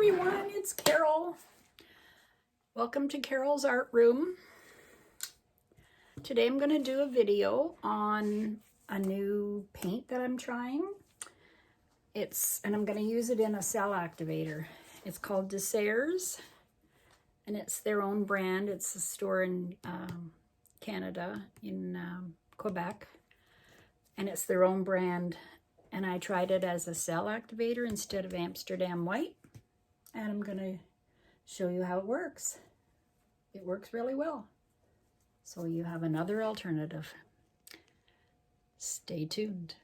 everyone, it's Carol. Welcome to Carol's Art Room. Today I'm going to do a video on a new paint that I'm trying. And I'm going to use it in a cell activator. It's called DeSerres, and it's their own brand. It's a store in Canada, in Quebec, and it's their own brand. And I tried it as a cell activator instead of Amsterdam white. And I'm going to show you how it works. It works really well. So you have another alternative. Stay tuned.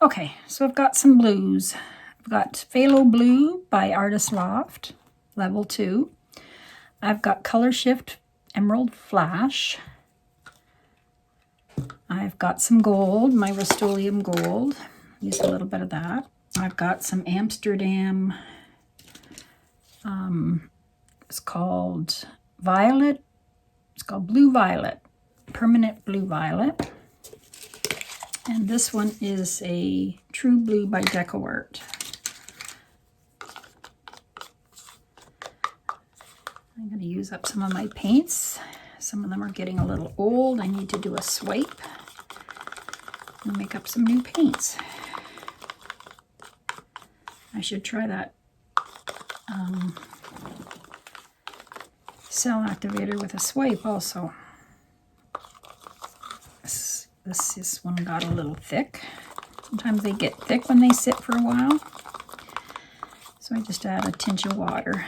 Okay, so I've got some blues. I've got Phthalo Blue by Artist Loft, level 2. I've got Color Shift Emerald Flash. I've got some gold, my Rustolium gold. Use a little bit of that. I've got some Amsterdam, it's called Violet. It's called Blue Violet, Permanent Blue Violet. And this one is a True Blue by Deco Art. I'm going to use up some of my paints. Some of them are getting a little old. I need to do a swipe and make up some new paints. I should try that cell activator with a swipe also. This one got a little thick. Sometimes they get thick when they sit for a while. So I just add a tinge of water.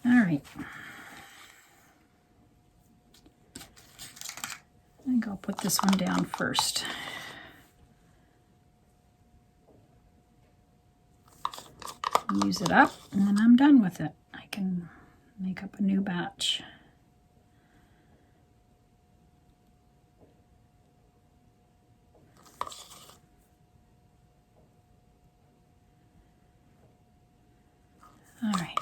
All right. I think I'll put this one down first. Use it up, and then I'm done with it. I can make up a new batch. All right.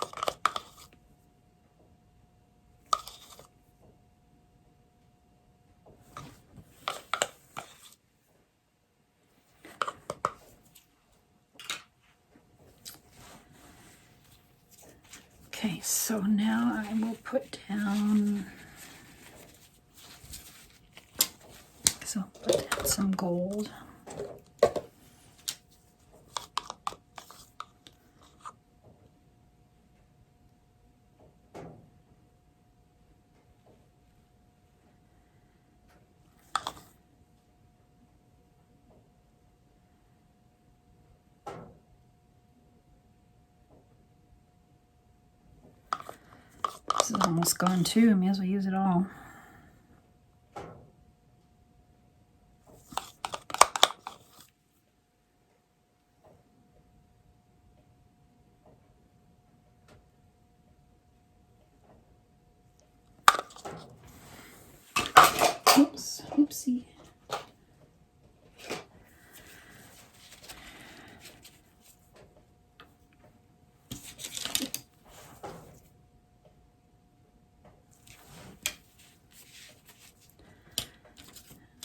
Okay, so now I will put down, some gold. This is almost gone too. I may as well use it all. Oops, oopsie.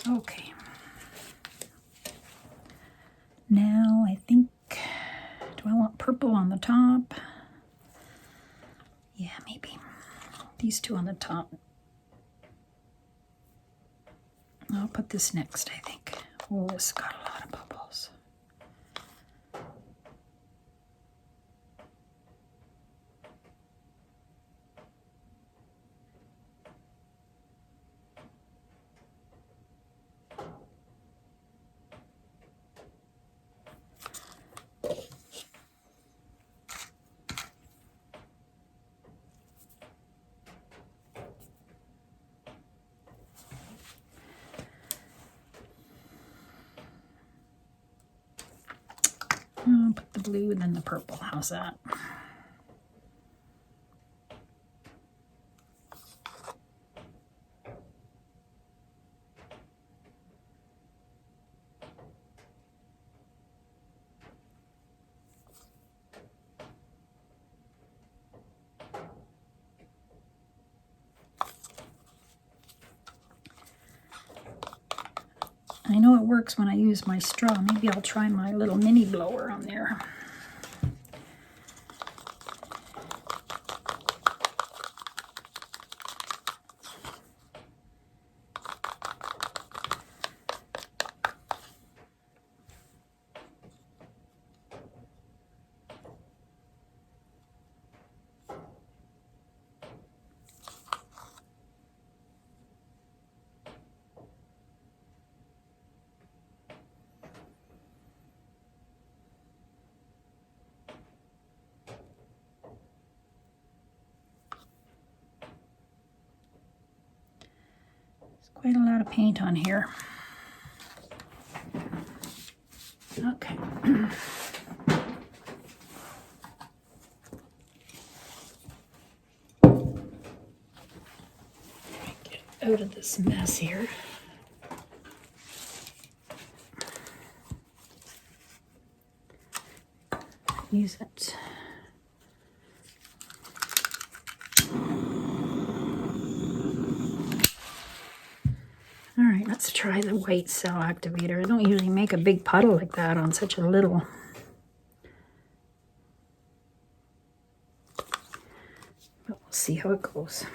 Okay. Now I think, do I want purple on the top? Yeah, maybe. These two on the top. I'll put this next, I think. Oh, this got a lot of bubbles. I'll put the blue and then the purple. How's that? I know it works when I use my straw. Maybe I'll try my little mini blower on there. Quite a lot of paint on here. Okay. Get out of this mess here. Use it. All right, let's try the white cell activator. I don't usually make a big puddle like that on such a little. But we'll see how it goes.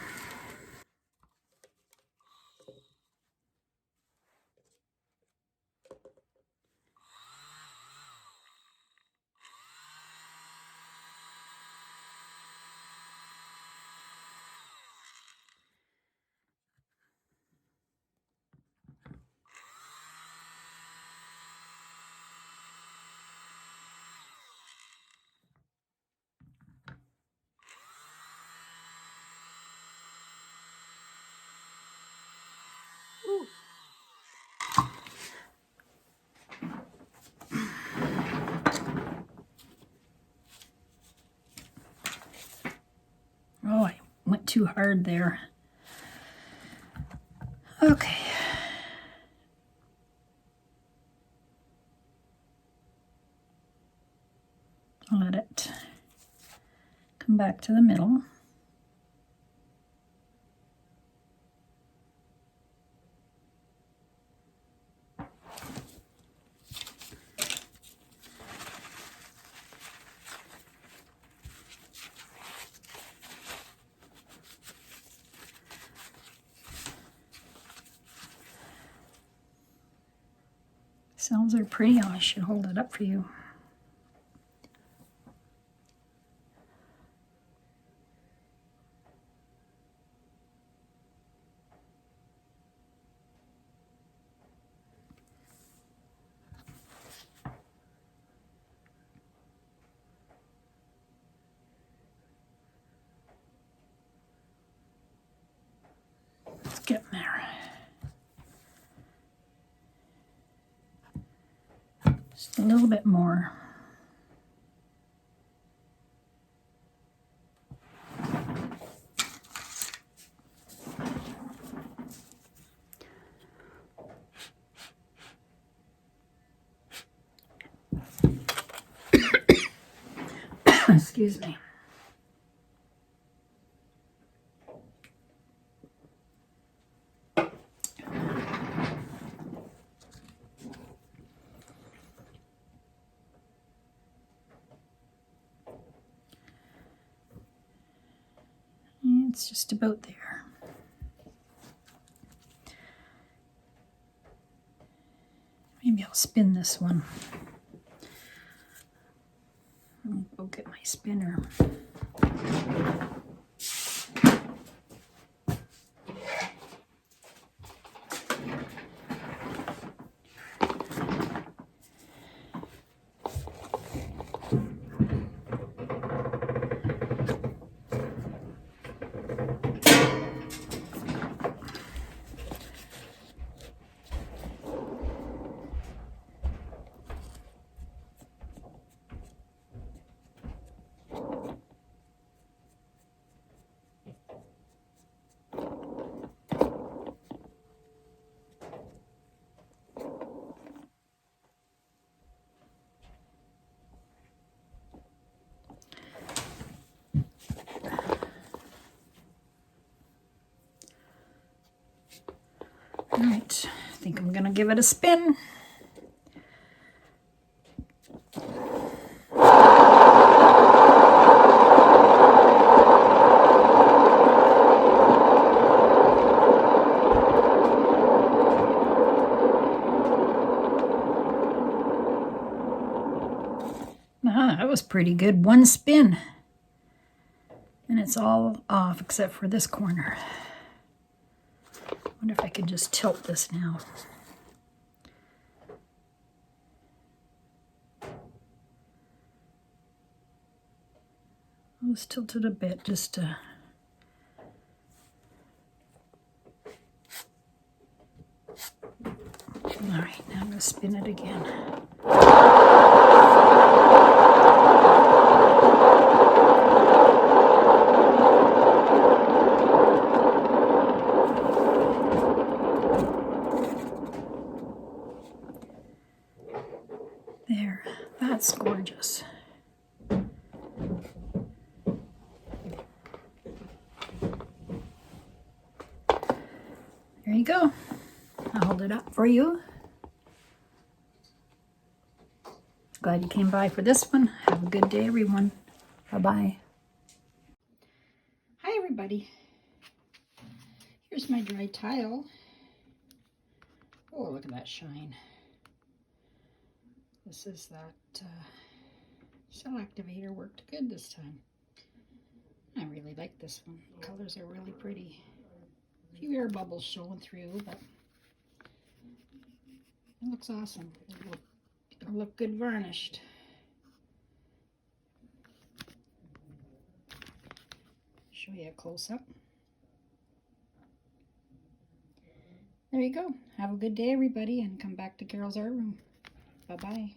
Oh, I went too hard there. Okay. I'll let it come back to the middle. Cells are pretty. Oh, I should hold it up for you. Let's get there. Just a little bit more. Excuse me. It's just about there. Maybe I'll spin this one. I'll go get my spinner. think I'm gonna give it a spin. That was pretty good. One spin. And it's all off except for this corner. I wonder if I could just tilt this now. I'll just tilt it a bit just to... All right, now I'm going to spin it again. There, that's gorgeous. There you go. I'll hold it up for you. Glad you came by for this one. Have a good day, everyone. Bye-bye. Hi, everybody. Here's my dry tile. Oh, look at that shine. This is that cell activator. Worked good this time. I really like this one. The colors are really pretty. A few air bubbles showing through, but it looks awesome. It'll look good varnished. Show you a close-up. There you go. Have a good day, everybody, and come back to Carol's Art Room. Bye-bye.